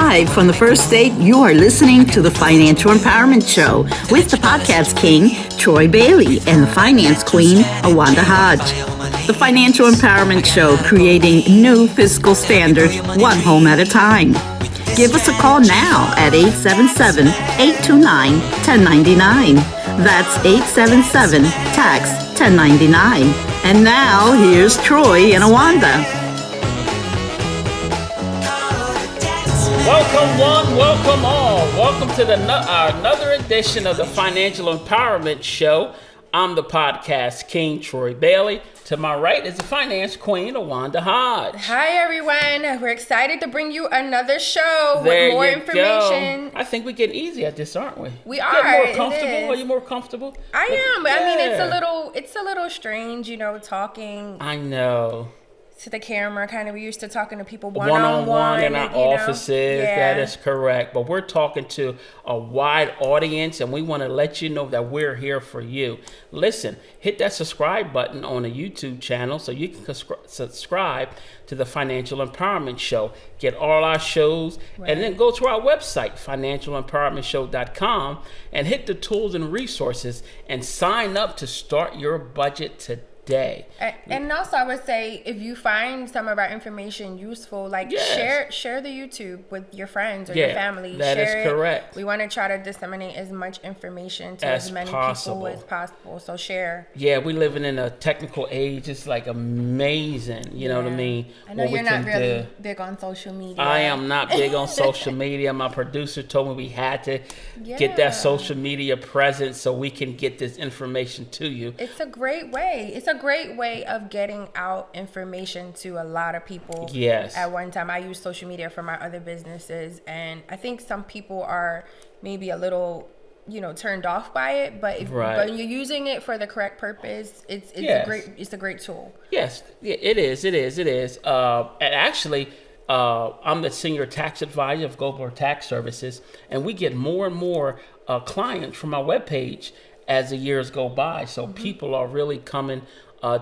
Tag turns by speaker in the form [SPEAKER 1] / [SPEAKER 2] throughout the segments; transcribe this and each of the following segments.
[SPEAKER 1] Live from the First State, you are listening to the Financial Empowerment Show with the podcast king, Troy Bailey, and the finance queen, Awanda Hodge. The Financial Empowerment Show, creating new fiscal standards one home at a time. Give us a call now at 877-829-1099. That's 877-TAX-1099. And now, here's Troy and Awanda.
[SPEAKER 2] Welcome one, welcome all. Welcome to another edition of the Financial Empowerment Show. I'm the podcast king, Troy Bailey. To my right is the finance queen, Awanda Hodge.
[SPEAKER 3] Hi, everyone. We're excited to bring you another show with more information.
[SPEAKER 2] I think we're getting easy at this, aren't we?
[SPEAKER 3] We are.
[SPEAKER 2] Getting more comfortable. Are you more comfortable?
[SPEAKER 3] I am. Yeah. I mean, it's a little strange, talking.
[SPEAKER 2] I know.
[SPEAKER 3] To the camera, kind of. We used to talking to people
[SPEAKER 2] one-on-one in our offices.
[SPEAKER 3] Yeah.
[SPEAKER 2] That is correct. But we're talking to a wide audience, and we want to let you know that we're here for you. Listen, hit that subscribe button on the YouTube channel so you can subscribe to the Financial Empowerment Show. Get all our shows, and then go to our website, financialempowermentshow.com, and hit the tools and resources and sign up to start your budget today.
[SPEAKER 3] And also, I would say, if you find some of our information useful, share the YouTube with your friends or your family.
[SPEAKER 2] That is correct.
[SPEAKER 3] We want to try to disseminate as much information to as many people as possible. So share.
[SPEAKER 2] Yeah, we're living in a technical age. It's like amazing. You know what I mean?
[SPEAKER 3] I know you're not really big on social media.
[SPEAKER 2] I am not big on social media. My producer told me we had to get that social media presence so we can get this information to you.
[SPEAKER 3] It's a great way. It's a great way of getting out information to a lot of people.
[SPEAKER 2] Yes.
[SPEAKER 3] At one time, I used social media for my other businesses, and I think some people are maybe a little, turned off by it. But but you're using it for the correct purpose, it's a great tool.
[SPEAKER 2] Yes, it is. And actually, I'm the senior tax advisor of Goldberg Tax Services, and we get more and more clients from our webpage as the years go by. So people are really coming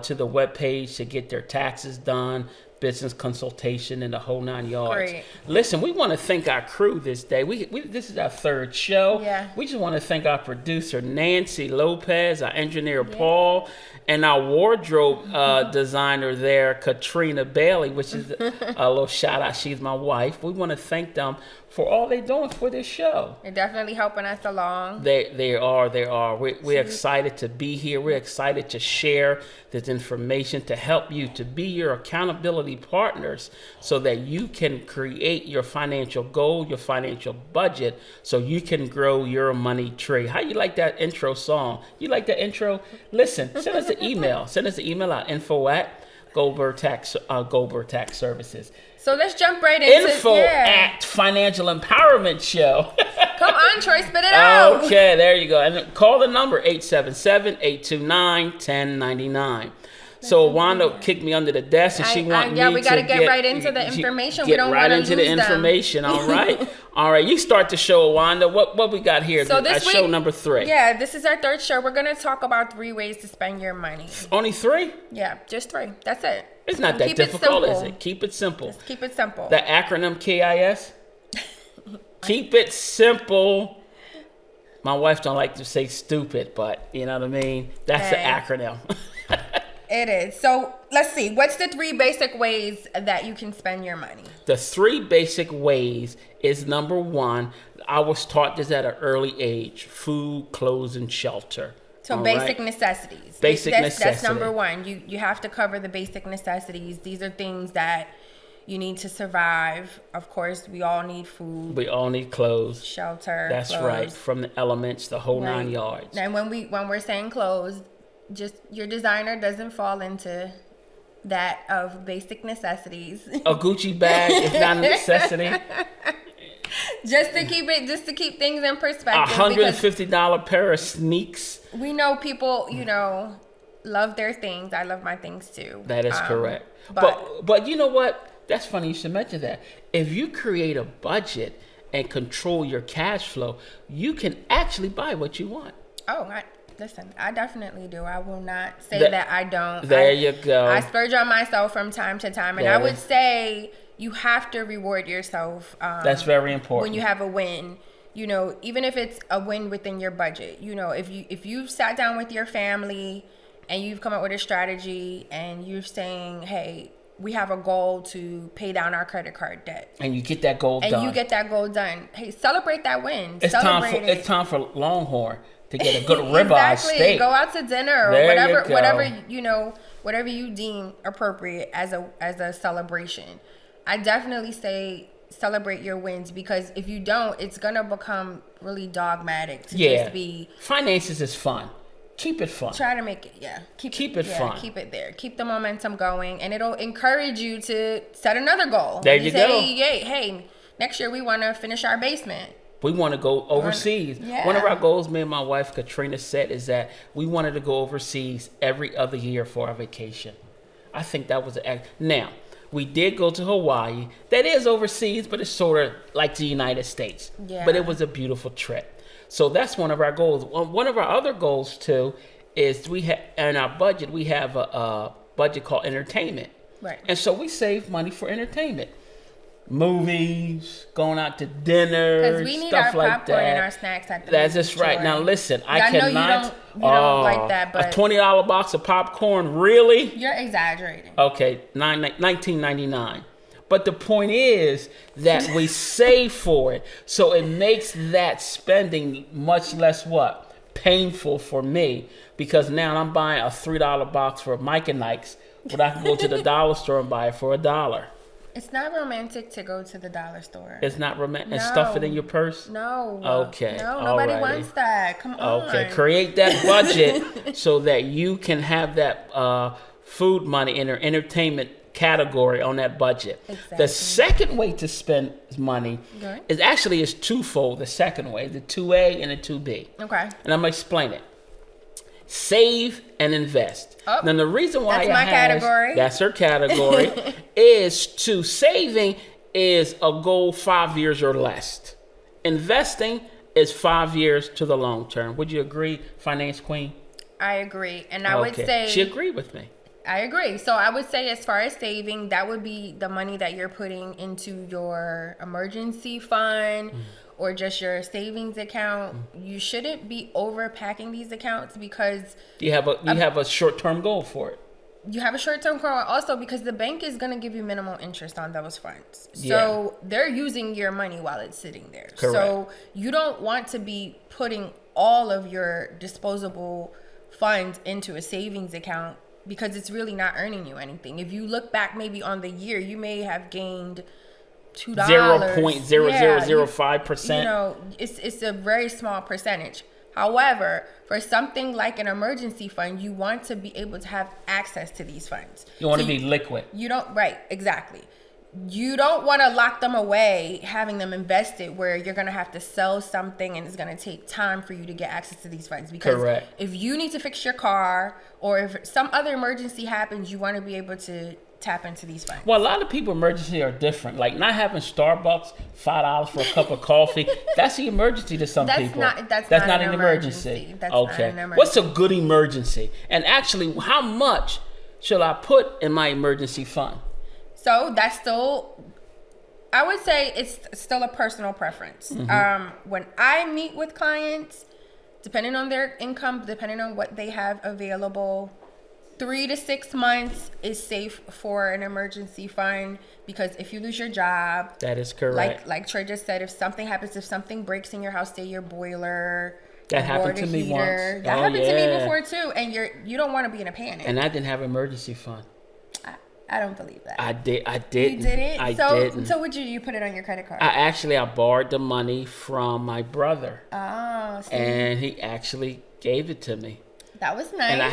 [SPEAKER 2] to the webpage to get their taxes done, business consultation, and the whole 9 yards.
[SPEAKER 3] Great.
[SPEAKER 2] Listen, we want to thank our crew this day. This is our third show.
[SPEAKER 3] Yeah.
[SPEAKER 2] We just want to thank our producer, Nancy Lopez, our engineer, Paul, and our wardrobe designer there, Katrina Bailey, which is a little shout out. She's my wife. We want to thank them for all they're doing for this show.
[SPEAKER 3] They're definitely helping us along.
[SPEAKER 2] They are. We're excited to be here. We're excited to share this information to help you, to be your accountability partners so that you can create your financial goal, your financial budget, so you can grow your money tree. How you like that intro song? You like that intro? Listen, send us an email. Send us an email at info@Goldberg Tax Services.
[SPEAKER 3] So let's jump right into
[SPEAKER 2] info@ Financial Empowerment Show.
[SPEAKER 3] Come on, Troy, spit it out.
[SPEAKER 2] Okay, there you go. And call the number 877-829-1099. So Wanda kicked me under the desk, and she wanted me to
[SPEAKER 3] we got to get right into the information. We don't
[SPEAKER 2] right
[SPEAKER 3] want to
[SPEAKER 2] into the
[SPEAKER 3] lose
[SPEAKER 2] information.
[SPEAKER 3] them.
[SPEAKER 2] All right. All right. You start the show, Wanda. What we got here?
[SPEAKER 3] So this week,
[SPEAKER 2] show number 3.
[SPEAKER 3] Yeah, this is our third show. We're going to talk about 3 ways to spend your money.
[SPEAKER 2] Only 3?
[SPEAKER 3] Yeah, just 3. That's it.
[SPEAKER 2] It's not that difficult, is it? Keep it simple.
[SPEAKER 3] Just keep it simple.
[SPEAKER 2] The acronym KIS? Keep it simple. My wife don't like to say stupid, but you know what I mean? That's the acronym.
[SPEAKER 3] It is. So let's see. What's the 3 basic ways that you can spend your money?
[SPEAKER 2] The 3 basic ways is, number 1, I was taught this at an early age: food, clothes, and shelter.
[SPEAKER 3] So basic necessities. That's number 1. You have to cover the basic necessities. These are things that you need to survive. Of course, we all need food.
[SPEAKER 2] We all need clothes.
[SPEAKER 3] Shelter.
[SPEAKER 2] That's
[SPEAKER 3] clothes.
[SPEAKER 2] Right. From the elements, the whole 9 yards.
[SPEAKER 3] And when we're saying clothes, just your designer doesn't fall into that of basic necessities.
[SPEAKER 2] A Gucci bag is not a necessity.
[SPEAKER 3] Just to keep things in perspective.
[SPEAKER 2] $150 pair of sneaks.
[SPEAKER 3] We know people, love their things. I love my things too.
[SPEAKER 2] That is correct. But you know what? That's funny you should mention that. If you create a budget and control your cash flow, you can actually buy what you want.
[SPEAKER 3] Listen, I definitely do. I will not say that I don't.
[SPEAKER 2] There you go.
[SPEAKER 3] I splurge on myself from time to time. And I would say, you have to reward yourself.
[SPEAKER 2] That's very important.
[SPEAKER 3] When you have a win, you know, even if it's a win within your budget, you know, if you've sat down with your family and you've come up with a strategy and you're saying, hey, we have a goal to pay down our credit card debt.
[SPEAKER 2] And you get that goal done.
[SPEAKER 3] And you get that goal done. Hey, celebrate that win.
[SPEAKER 2] It's time for Longhorn to get a good ribeye steak.
[SPEAKER 3] Go out to dinner or whatever you deem appropriate as a celebration. I definitely say celebrate your wins, because if you don't, it's gonna become really dogmatic to just be.
[SPEAKER 2] Finances is fun. Keep it fun.
[SPEAKER 3] Try to make it, keep it
[SPEAKER 2] fun.
[SPEAKER 3] Keep it there. Keep the momentum going, and it'll encourage you to set another goal.
[SPEAKER 2] There you go.
[SPEAKER 3] Hey, next year we want to finish our basement.
[SPEAKER 2] We want to go overseas. One of our goals, me and my wife Katrina set, is that we wanted to go overseas every other year for our vacation. I think that was now. We did go to Hawaii. That is overseas, but it's sort of like the United States. Yeah. But it was a beautiful trip. So that's one of our goals. One of our other goals too is in our budget we have a budget called entertainment.
[SPEAKER 3] Right.
[SPEAKER 2] And so we save money for entertainment. Movies, going out to dinner,
[SPEAKER 3] we need
[SPEAKER 2] stuff
[SPEAKER 3] our
[SPEAKER 2] like
[SPEAKER 3] popcorn
[SPEAKER 2] that.
[SPEAKER 3] And our snacks at the
[SPEAKER 2] That's just right. Now listen, I
[SPEAKER 3] cannot. You don't like that, but
[SPEAKER 2] a $20 box of popcorn, really?
[SPEAKER 3] You're exaggerating.
[SPEAKER 2] Okay, $19.99. But the point is that we save for it, so it makes that spending much less painful for me, because now I'm buying a $3 box for Mike and Ike's, but I can go to the dollar store and buy it for $1.
[SPEAKER 3] It's not romantic to go to the dollar store.
[SPEAKER 2] It's not romantic. And stuff it in your purse?
[SPEAKER 3] No.
[SPEAKER 2] Okay.
[SPEAKER 3] No, nobody wants that. Come on.
[SPEAKER 2] Okay, create that budget so that you can have that food money in your entertainment category on that budget.
[SPEAKER 3] Exactly.
[SPEAKER 2] The second way to spend money is twofold. The second way, the 2A and the 2B.
[SPEAKER 3] Okay.
[SPEAKER 2] And I'm going to explain it. Save and invest.
[SPEAKER 3] Oh,
[SPEAKER 2] now the reason why
[SPEAKER 3] that's
[SPEAKER 2] her category is to saving is a goal 5 years or less. Investing is 5 years to the long term. Would you agree, Finance Queen?
[SPEAKER 3] I agree. And I would say
[SPEAKER 2] she agreed with me.
[SPEAKER 3] I agree. So I would say, as far as saving, that would be the money that you're putting into your emergency fund or just your savings account. You shouldn't be overpacking these accounts, because
[SPEAKER 2] you have a short-term goal for it.
[SPEAKER 3] You have a short-term goal also because the bank is going to give you minimal interest on those funds. So they're using your money while it's sitting there.
[SPEAKER 2] Correct.
[SPEAKER 3] So you don't want to be putting all of your disposable funds into a savings account, because it's really not earning you anything. If you look back maybe on the year, you may have gained $2.
[SPEAKER 2] 0.0005%.
[SPEAKER 3] You know, it's a very small percentage. However, for something like an emergency fund, you want to be able to have access to these funds.
[SPEAKER 2] You want to be liquid.
[SPEAKER 3] Exactly. You don't want to lock them away, having them invested where you're going to have to sell something and it's going to take time for you to get access to these funds. Because if you need to fix your car or if some other emergency happens, you want to be able to tap into these funds.
[SPEAKER 2] Well, a lot of people emergency are different. Like not having Starbucks, $5 for a cup of coffee. That's the emergency to some people. That's not an emergency.
[SPEAKER 3] That's not an emergency.
[SPEAKER 2] What's a good emergency? And actually, how much should I put in my emergency fund?
[SPEAKER 3] So that's still, I would say it's still a personal preference. When I meet with clients, depending on their income, depending on what they have available, 3 to 6 months is safe for an emergency fund, because if you lose your job,
[SPEAKER 2] that is correct.
[SPEAKER 3] Like Troy just said, if something happens, if something breaks in your house, say your boiler,
[SPEAKER 2] that happened to me once.
[SPEAKER 3] That happened to me before too, and you don't want to be in a panic.
[SPEAKER 2] And I didn't have an emergency fund.
[SPEAKER 3] I don't believe that.
[SPEAKER 2] I didn't.
[SPEAKER 3] You didn't?
[SPEAKER 2] I didn't.
[SPEAKER 3] So would you put it on your credit card?
[SPEAKER 2] I borrowed the money from my brother.
[SPEAKER 3] Oh, see.
[SPEAKER 2] And he actually gave it to me.
[SPEAKER 3] That was nice.
[SPEAKER 2] And I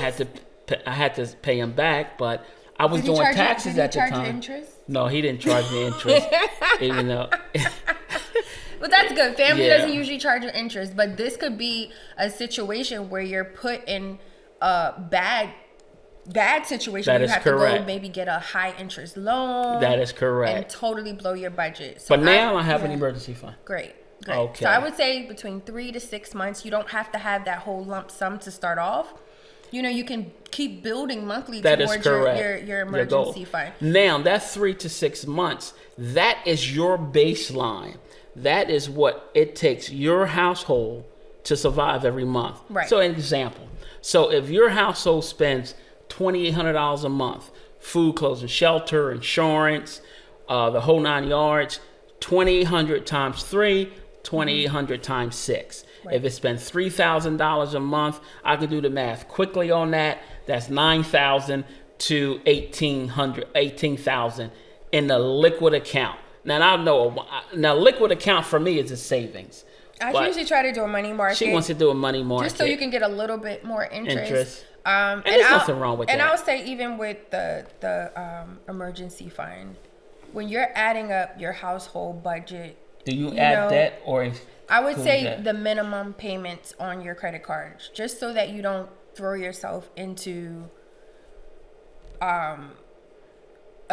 [SPEAKER 2] had to pay him back, but I was doing taxes at the time. Did he charge you
[SPEAKER 3] interest?
[SPEAKER 2] No, he didn't charge me interest. Even though.
[SPEAKER 3] Well, that's good. Family doesn't usually charge you interest, but this could be a situation where you're put in a bad situation.
[SPEAKER 2] That
[SPEAKER 3] you
[SPEAKER 2] is
[SPEAKER 3] have
[SPEAKER 2] correct.
[SPEAKER 3] to go maybe get a high interest loan.
[SPEAKER 2] That is correct.
[SPEAKER 3] And totally blow your budget.
[SPEAKER 2] So but now I have an emergency fund.
[SPEAKER 3] Great.
[SPEAKER 2] Okay.
[SPEAKER 3] So I would say between 3 to 6 months. You don't have to have that whole lump sum to start off. you can keep building monthly
[SPEAKER 2] that
[SPEAKER 3] towards your emergency fund.
[SPEAKER 2] Now, that's 3 to 6 months. That is your baseline. That is what it takes your household to survive every month.
[SPEAKER 3] Right.
[SPEAKER 2] So, an example. So, if your household spends $2,800 a month, food, clothes, and shelter, insurance, the whole 9 yards, $2,800 times 3, $2,800 times 6. Right. If it spends $3,000 a month, I can do the math quickly on that. That's $9,000 to $18,000 in the liquid account. Now, liquid account for me is a savings.
[SPEAKER 3] I usually try to do a money market.
[SPEAKER 2] She wants to do a money market.
[SPEAKER 3] Just so you can get a little bit more interest.
[SPEAKER 2] And there's nothing wrong with that.
[SPEAKER 3] And I would say even with the emergency fund, when you're adding up your household budget.
[SPEAKER 2] Do you add debt or...
[SPEAKER 3] I would say the minimum payments on your credit cards, just so that you don't throw yourself into a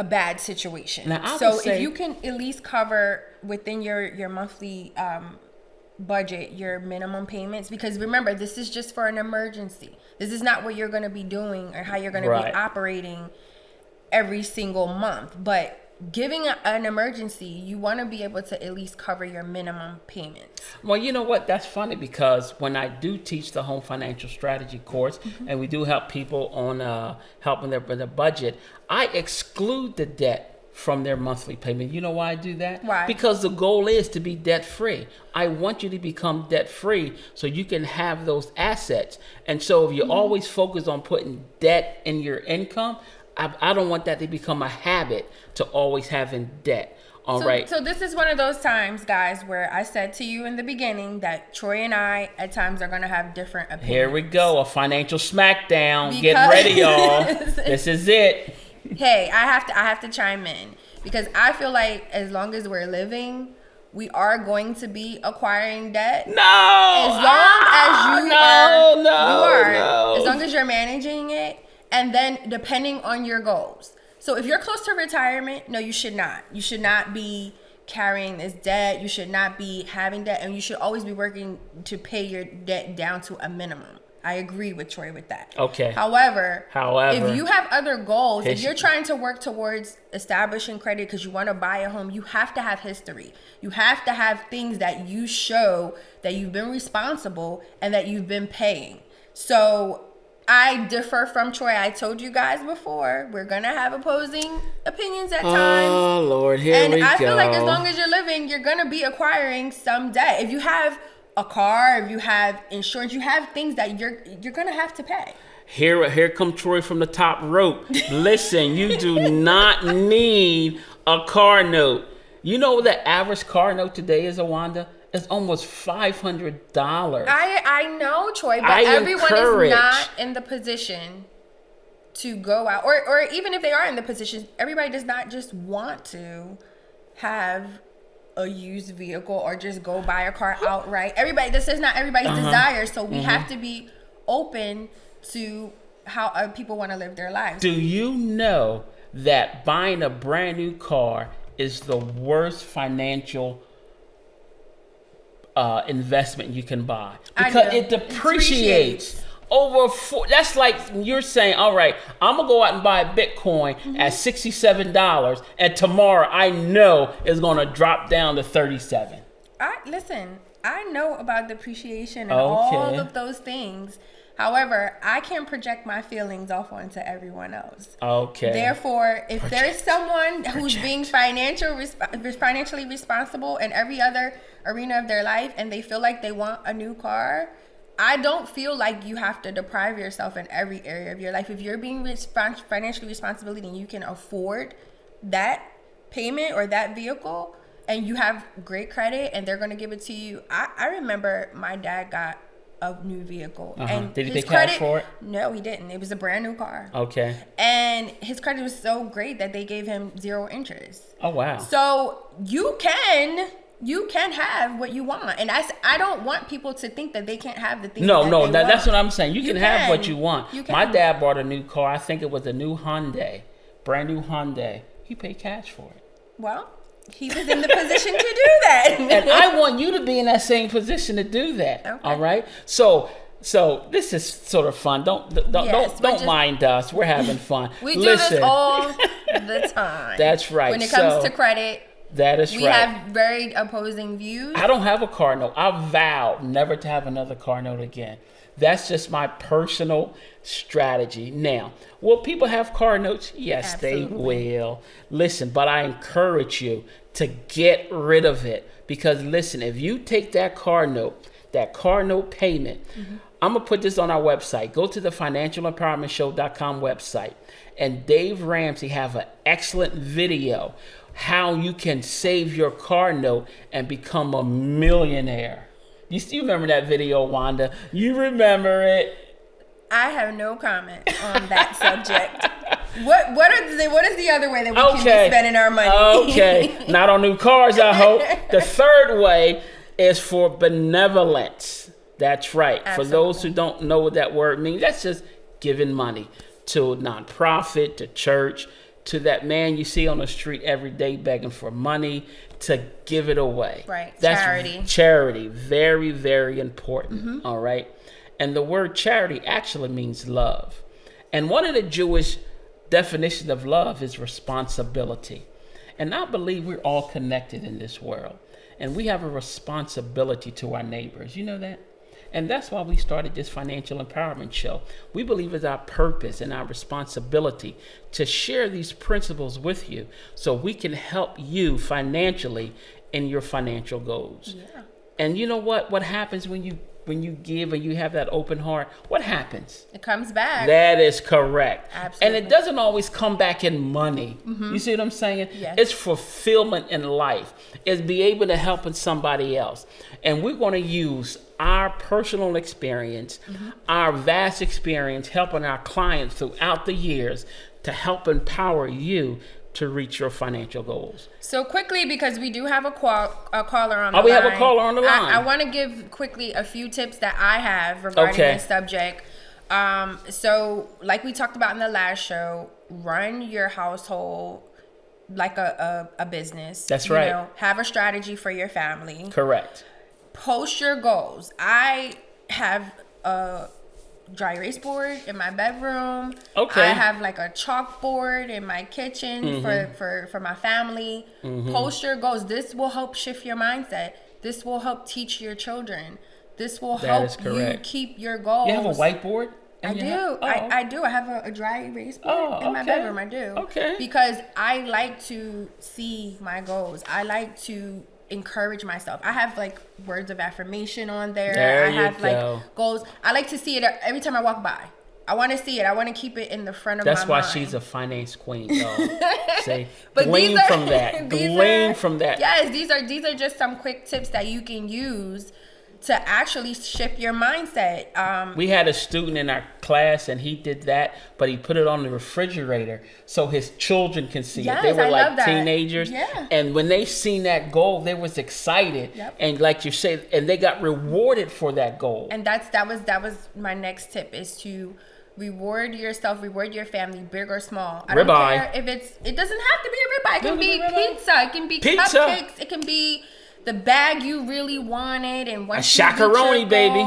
[SPEAKER 3] bad situation.
[SPEAKER 2] Now,
[SPEAKER 3] if you can at least cover within your monthly budget your minimum payments, because remember, this is just for an emergency. This is not what you're going to be doing or how you're going to be operating every single month. But giving an emergency, you want to be able to at least cover your minimum payments.
[SPEAKER 2] Well, you know what? That's funny, because when I do teach the home financial strategy course, and we do help people on helping their budget, I exclude the debt from their monthly payment. You know why I do that?
[SPEAKER 3] Why?
[SPEAKER 2] Because the goal is to be debt free. I want you to become debt free so you can have those assets. And so if you always focus on putting debt in your income, I don't want that to become a habit to always having debt. So
[SPEAKER 3] this is one of those times, guys, where I said to you in the beginning that Troy and I at times are going to have different opinions.
[SPEAKER 2] Here we go, a financial smackdown. Get ready, y'all. This is it.
[SPEAKER 3] Hey, I have to chime in, because I feel like as long as we're living, we are going to be acquiring debt.
[SPEAKER 2] No.
[SPEAKER 3] As long as you are. As long as you're managing it. And then depending on your goals. So if you're close to retirement, no, you should not. You should not be carrying this debt. You should not be having debt. And you should always be working to pay your debt down to a minimum. I agree with Troy with that.
[SPEAKER 2] Okay.
[SPEAKER 3] However, if you have other goals, if you're trying to work towards establishing credit because you want to buy a home, you have to have history. You have to have things that you show that you've been responsible and that you've been paying. So I differ from Troy. I told you guys before, we're going to have opposing opinions at times.
[SPEAKER 2] Oh, Lord, here we go.
[SPEAKER 3] And I feel like as long as you're living, you're going to be acquiring some debt. If you have a car, if you have insurance, you have things that you're going to have to pay.
[SPEAKER 2] Here come Troy from the top rope. Listen, you do not need a car note. You know what the average car note today is, Awanda? It's almost $500.
[SPEAKER 3] I know, Troy, but everyone is not in the position to go out, or even if they are in the position, everybody does not just want to have a used vehicle or just go buy a car outright. This is not everybody's desire, so we have to be open to how people want to live their lives.
[SPEAKER 2] Do you know that buying a brand new car is the worst financial investment you can buy? Because it depreciates over that's like you're saying, all right, I'm gonna go out and buy a Bitcoin at $67, and tomorrow I know it's gonna drop down to 37.
[SPEAKER 3] I know about depreciation and all of those things. However, I can't project my feelings off onto everyone else.
[SPEAKER 2] Okay.
[SPEAKER 3] Therefore, if there's someone who's being financially responsible in every other arena of their life and they feel like they want a new car, I don't feel like you have to deprive yourself in every area of your life. If you're being financially responsible and you can afford that payment or that vehicle and you have great credit and they're going to give it to you. I remember my dad got a new vehicle. And
[SPEAKER 2] did he pay cash for it?
[SPEAKER 3] No, he didn't. It was a brand new car.
[SPEAKER 2] Okay.
[SPEAKER 3] And his credit was so great that they gave him 0 interest.
[SPEAKER 2] Oh, wow.
[SPEAKER 3] So you can have what you want. And I don't want people to think that they can't have the things that they want.
[SPEAKER 2] That's what I'm saying. You can have what you want. My dad bought a new car. I think it was a new Hyundai, brand new Hyundai. He paid cash for it.
[SPEAKER 3] Well, he was in the position to do that.
[SPEAKER 2] And I want you to be in that same position to do that. Okay. All right? So So this is sort of fun. Don't mind us. We're having fun.
[SPEAKER 3] We do this all the time.
[SPEAKER 2] That's right.
[SPEAKER 3] When it comes to credit,
[SPEAKER 2] that is
[SPEAKER 3] we have very opposing views.
[SPEAKER 2] I don't have a car note. I vow never to have another car note again. That's just my personal strategy. Now, will people have car notes? Yes, Absolutely. They will. Listen, but I encourage you to get rid of it. Because listen, if you take that car note payment, I'm going to put this on our website. Go to the financialempowermentshow.com website. And Dave Ramsey have an excellent video how you can save your car note and become a millionaire. You remember that video, Wanda? You remember it? I
[SPEAKER 3] have no comment on that subject. What is the other way that we can be spending our money?
[SPEAKER 2] Okay, not on new cars, I hope. The third way is for benevolence. That's right. Absolutely. For those who don't know what that word means, that's just giving money to a nonprofit, to church, to that man you see on the street every day begging for money, to give it away.
[SPEAKER 3] Right.
[SPEAKER 2] That's
[SPEAKER 3] charity.
[SPEAKER 2] Charity. Very, very important. All right. And the word charity actually means love. And one of the Jewish definitions of love is responsibility. And I believe we're all connected in this world. And we have a responsibility to our neighbors. You know that? And that's why we started this financial empowerment show. We believe it's our purpose and our responsibility to share these principles with you so we can help you financially in your financial goals. Yeah. And you know what? What happens when you give and you have that open heart? What happens?
[SPEAKER 3] It comes back.
[SPEAKER 2] That is correct.
[SPEAKER 3] Absolutely.
[SPEAKER 2] And it doesn't always come back in money. You see what I'm saying?
[SPEAKER 3] Yes.
[SPEAKER 2] It's fulfillment in life. It's be able to help somebody else. And we're going to use our personal experience, our vast experience helping our clients throughout the years to help empower you to reach your financial goals.
[SPEAKER 3] So quickly, because we do have a caller on the line.
[SPEAKER 2] We have a caller on the line.
[SPEAKER 3] I want to give quickly a few tips that I have regarding this subject. So like we talked about in the last show, run your household like a business.
[SPEAKER 2] That's right.
[SPEAKER 3] You know, have a strategy for your family.
[SPEAKER 2] Correct. Post
[SPEAKER 3] your goals. I have a dry erase board in my bedroom.
[SPEAKER 2] Okay.
[SPEAKER 3] I have like a chalkboard in my kitchen for my family. Post your goals. This will help shift your mindset. This will help teach your children. This will help you keep your goals.
[SPEAKER 2] You have a whiteboard?
[SPEAKER 3] I do. I do. I have a dry erase board in my bedroom. I do.
[SPEAKER 2] Okay.
[SPEAKER 3] Because I like to see my goals. I like to encourage myself. I have like words of affirmation on there. I have like goals. I like to see it every time I walk by. I want to see it. I want to keep it in the front of my mind.
[SPEAKER 2] That's why she's a finance queen, though. Say, glean from that. Glean from that.
[SPEAKER 3] Yes, these are just some quick tips that you can use to actually shift your mindset.
[SPEAKER 2] We had a student in our class and he did that, but he put it on the refrigerator so his children can see it. They were like teenagers.
[SPEAKER 3] Yeah.
[SPEAKER 2] And when they seen that goal, they was excited.
[SPEAKER 3] Yep.
[SPEAKER 2] And like you said, and they got rewarded for that goal.
[SPEAKER 3] And that was my next tip, is to reward yourself, reward your family, big or small. I don't care if it doesn't have to be a ribeye. It can be pizza. It can be cupcakes. It can be the bag you really wanted, and once
[SPEAKER 2] a shakaroni, baby.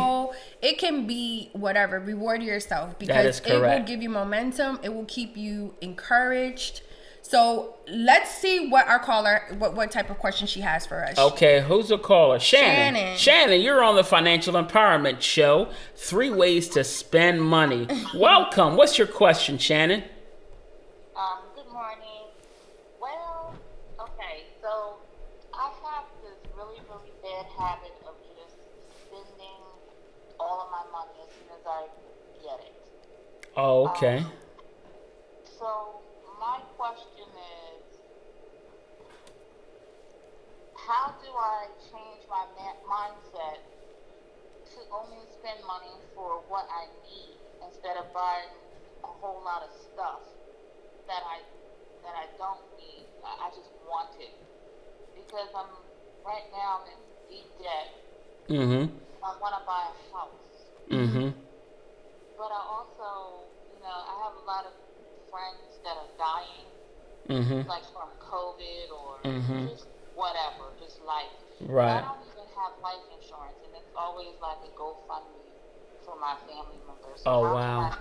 [SPEAKER 3] It can be whatever. Reward yourself, because it will give you momentum. It will keep you encouraged. So let's see what our caller, what type of question she has for us.
[SPEAKER 2] Okay, who's the caller? Shanon. Shanon, you're on the Financial Empowerment Show. 3 ways to spend money. Welcome. What's your question, Shanon?
[SPEAKER 4] Good morning. Well, okay, so I have this really, really bad habit of just spending all of my money as soon as I get it.
[SPEAKER 2] Oh, okay.
[SPEAKER 4] So my question is, how do I change my mindset to only spend money for what I need instead of buying a whole lot of stuff that I don't need? I just want it because right now I'm in deep debt. I want to buy a house. But I also, I have a lot of friends that are dying, like from COVID or just whatever, just life.
[SPEAKER 2] Right.
[SPEAKER 4] I don't even have life insurance, and it's always like a GoFundMe for my family members.
[SPEAKER 2] So wow.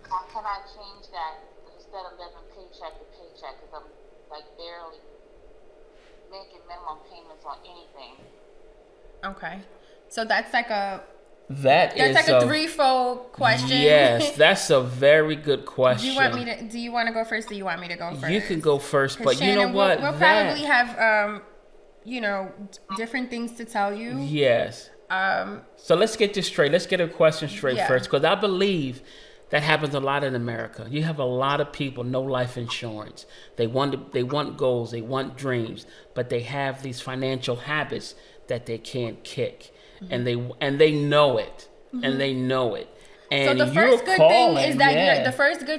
[SPEAKER 4] How can I change that instead of living paycheck to paycheck? Because I'm like barely making minimum payments on anything.
[SPEAKER 3] Okay, so that's like a threefold question.
[SPEAKER 2] Yes, that's a very good question.
[SPEAKER 3] Do you want to go first? Or do you want me to go first?
[SPEAKER 2] You can go first, but Shanon, you know what?
[SPEAKER 3] We'll probably have different things to tell you.
[SPEAKER 2] Yes. So let's get this straight. Let's get a question straight first, because I believe that happens a lot in America. You have a lot of people, no life insurance. They want goals, they want dreams, but they have these financial habits that they can't kick, and they know it, and they know it. And
[SPEAKER 3] so the first good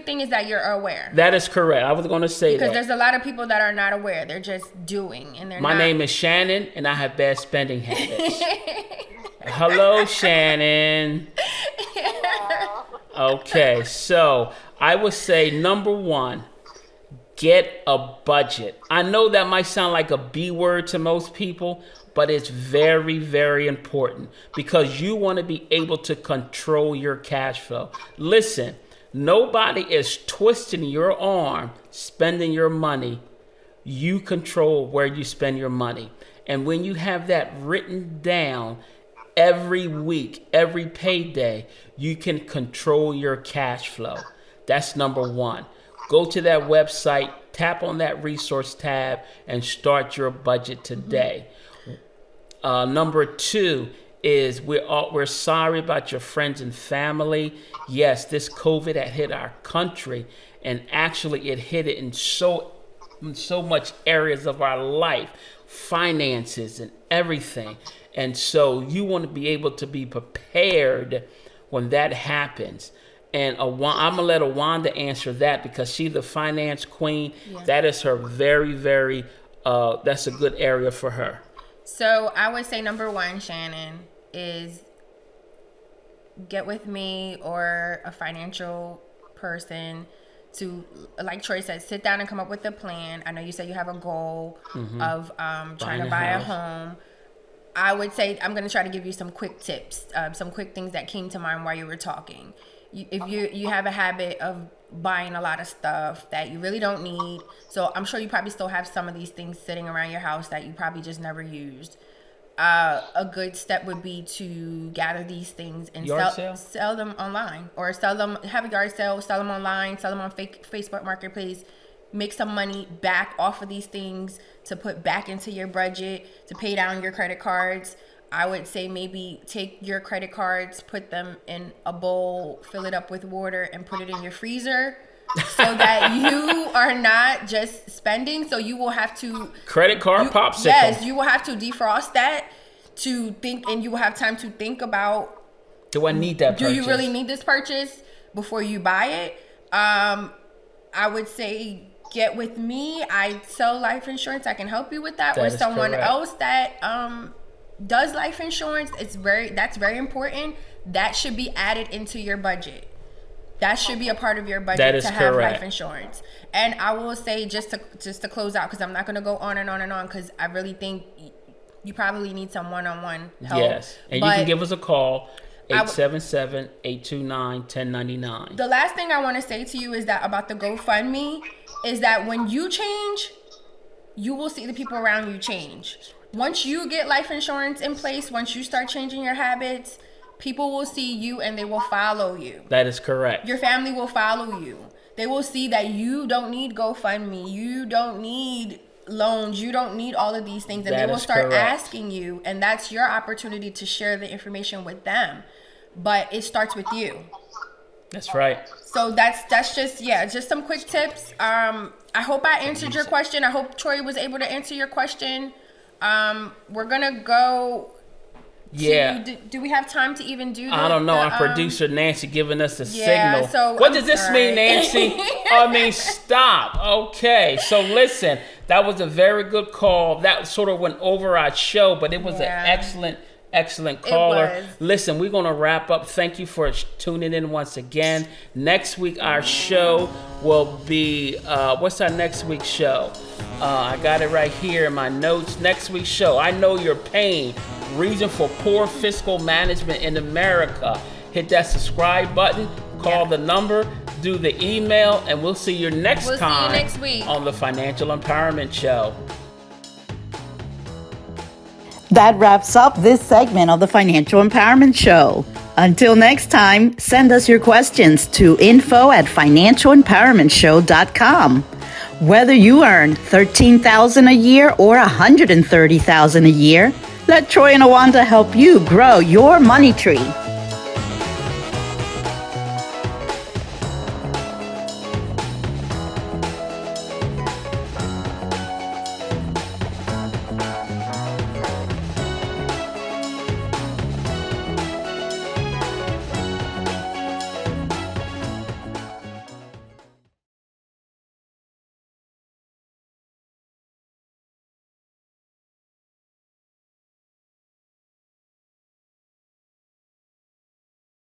[SPEAKER 3] thing is that you're aware.
[SPEAKER 2] That is correct. I was going to say
[SPEAKER 3] because there's a lot of people that are not aware. They're just doing, and they're.
[SPEAKER 2] My name is Shanon, and I have bad spending habits. Hello, Shanon. Okay, so I would say number one, get a budget. I know that might sound like a B word to most people, but it's very, very important because you want to be able to control your cash flow. Listen, nobody is twisting your arm, spending your money. You control where you spend your money. And when you have that written down every week, every payday, you can control your cash flow. That's number one. Go to that website, tap on that resource tab, and start your budget today. Number two is we're sorry about your friends and family. Yes, this COVID had hit our country, and actually it hit it in so much areas of our life, finances and everything. And so you want to be able to be prepared when that happens. And I'm going to let Awanda answer that because she's the finance queen. Yeah. That is her very, very, that's a good area for her.
[SPEAKER 3] So I would say number one, Shanon, is get with me or a financial person to, like Troy said, sit down and come up with a plan. I know you said you have a goal of trying to buy a home. I would say I'm going to try to give you some quick tips, some quick things that came to mind while you were talking. If you have a habit of buying a lot of stuff that you really don't need, so I'm sure you probably still have some of these things sitting around your house that you probably just never used. A good step would be to gather these things and sell them online, or have a yard sale, sell them online, sell them on Facebook Marketplace. Make some money back off of these things to put back into your budget, to pay down your credit cards. I would say maybe take your credit cards, put them in a bowl, fill it up with water, and put it in your freezer so that you are not just spending. So you will have to...
[SPEAKER 2] Credit card popsicle.
[SPEAKER 3] Yes, you will have to defrost that to think, and you will have time to think about...
[SPEAKER 2] Do I need that purchase?
[SPEAKER 3] Do you really need this purchase before you buy it? I would say... Get with me. I sell life insurance. I can help you with that, or someone else that does life insurance. That's very important. That should be added into your budget. That should be a part of your budget to have life insurance. And I will say just to close out, because I'm not going to go on and on and on, because I really think you probably need some one-on-one help.
[SPEAKER 2] Yes, and you can give us a call. 877-829-1099.
[SPEAKER 3] The last thing I want to say to you is that about the GoFundMe is that when you change, you will see the people around you change. Once you get life insurance in place, once you start changing your habits, people will see you and they will follow you.
[SPEAKER 2] That is correct.
[SPEAKER 3] Your family will follow you. They will see that you don't need GoFundMe. You don't need loans. You don't need all of these things. And they will start asking you. And that's your opportunity to share the information with them. But it starts with you.
[SPEAKER 2] That's right.
[SPEAKER 3] So that's just some quick tips. I hope I answered your question. I hope Troy was able to answer your question. We're gonna go.
[SPEAKER 2] Yeah.
[SPEAKER 3] Do we have time to even do that?
[SPEAKER 2] I don't know. Our producer Nancy giving us a signal. So what does this mean, Nancy? I mean, stop. Okay. So listen, that was a very good call. That sort of went over our show, but it was an excellent caller. Listen, we're going to wrap up. Thank you for tuning in once again. Next week, our show will be, what's our next week's show? I got it right here in my notes. Next week's show, I Know Your Pain. reason for poor fiscal management in America. Hit that subscribe button, call the number, do the email, and we'll see you next time.
[SPEAKER 3] See you next week
[SPEAKER 2] on the Financial Empowerment Show.
[SPEAKER 1] That wraps up this segment of the Financial Empowerment Show. Until next time, send us your questions to info@financialempowermentshow.com. Whether you earn $13,000 a year or $130,000 a year, let Troy and Awanda help you grow your money tree.